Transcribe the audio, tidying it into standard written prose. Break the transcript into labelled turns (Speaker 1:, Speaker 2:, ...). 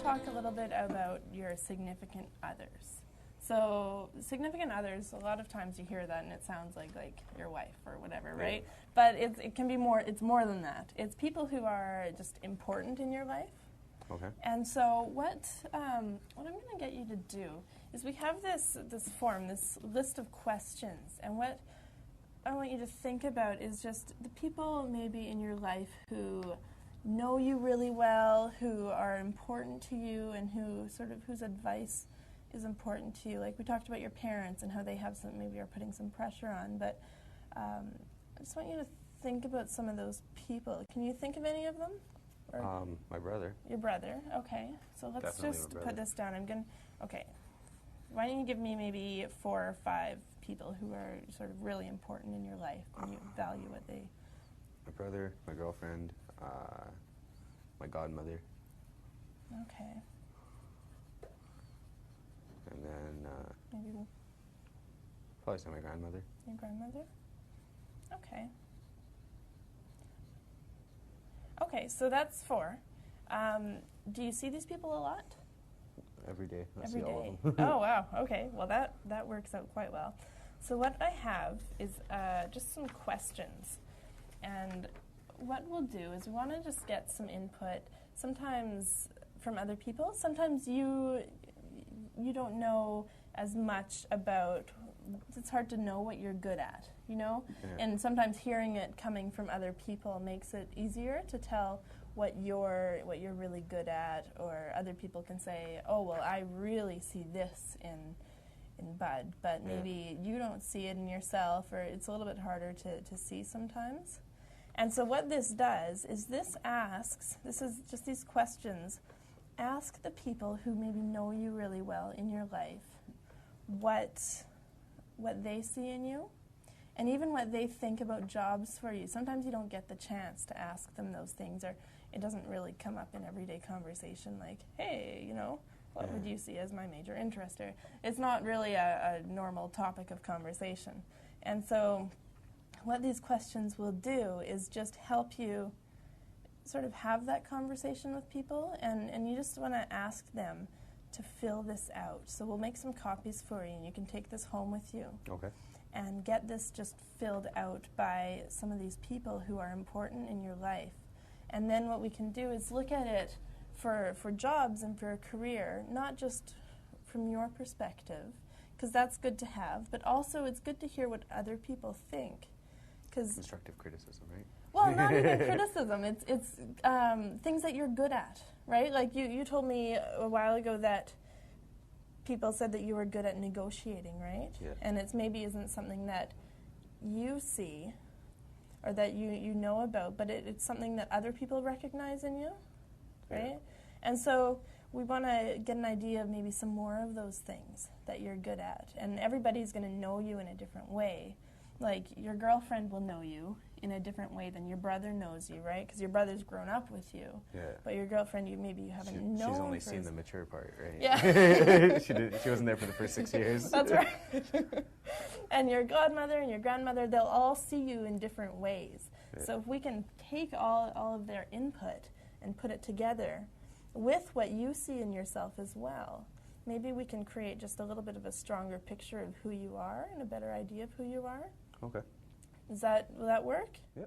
Speaker 1: talk a little bit about your significant others. So significant others, a lot of times you hear that and it sounds like your wife or whatever, right? But it can be more, it's more than that. It's people who are just important in your life.
Speaker 2: Okay.
Speaker 1: And so what I'm going to get you to do is we have this form, this list of questions, and what I want you to think about is just the people maybe in your life who know you really well, who are important to you, and whose advice is important to you. Like we talked about your parents and how they have maybe are putting some pressure on, but I just want you to think about some of those people. Can you think of any of them?
Speaker 2: My brother.
Speaker 1: Your brother, okay. So let's
Speaker 2: Definitely
Speaker 1: just
Speaker 2: my
Speaker 1: put
Speaker 2: brother.
Speaker 1: this down. Okay. Why don't you give me maybe 4 or 5 people who are sort of really important in your life and you value what they...
Speaker 2: My brother, my girlfriend, my godmother.
Speaker 1: Okay.
Speaker 2: And then
Speaker 1: Maybe
Speaker 2: probably say my grandmother.
Speaker 1: your grandmother? Okay. Okay, so that's 4. Do you see these people a lot?
Speaker 2: Every day. I
Speaker 1: Every
Speaker 2: see all
Speaker 1: day.
Speaker 2: of them.
Speaker 1: Oh, wow. Okay. Well, that works out quite well. So what I have is just some questions. And what we'll do is we want to just get some input, sometimes from other people. Sometimes you don't know as much about, it's hard to know what you're good at, you know?
Speaker 2: Yeah.
Speaker 1: And sometimes hearing it coming from other people makes it easier to tell what you're really good at, or other people can say, oh, well, I really see this in Bud, but maybe you don't see it in yourself, or it's a little bit harder to see sometimes. And so what this does is this is just these questions, ask the people who maybe know you really well in your life what they see in you, and even what they think about jobs for you. Sometimes you don't get the chance to ask them those things, or it doesn't really come up in everyday conversation like, hey, you know, what would you see as my major interest? Or it's not really a normal topic of conversation. And so what these questions will do is just help you sort of have that conversation with people, and you just want to ask them to fill this out. So we'll make some copies for you, and you can take this home with you.
Speaker 2: Okay.
Speaker 1: And get this just filled out by some of these people who are important in your life. And then what we can do is look at it for jobs and for a career, not just from your perspective, because that's good to have, but also it's good to hear what other people think.
Speaker 2: Constructive criticism, right?
Speaker 1: Well, not even criticism. It's things that you're good at, right? Like you told me a while ago that people said that you were good at negotiating, right?
Speaker 2: Yeah.
Speaker 1: And it's maybe isn't something that you see or that you know about, but it's something that other people recognize in you, right?
Speaker 2: Yeah.
Speaker 1: And so we want to get an idea of maybe some more of those things that you're good at. And everybody's going to know you in a different way. Like your girlfriend will know you in a different way than your brother knows you, right? Because your brother's grown up with you.
Speaker 2: Yeah.
Speaker 1: But your girlfriend, you haven't known.
Speaker 2: She's only
Speaker 1: for
Speaker 2: seen the mature part, right?
Speaker 1: Yeah.
Speaker 2: She wasn't there for the first 6 years.
Speaker 1: That's right. And your godmother and your grandmother, they'll all see you in different ways.
Speaker 2: Yeah.
Speaker 1: So if we can take all of their input and put it together with what you see in yourself as well, maybe we can create just a little bit of a stronger picture of who you are and a better idea of who you are.
Speaker 2: Okay.
Speaker 1: Will that work?
Speaker 2: Yeah.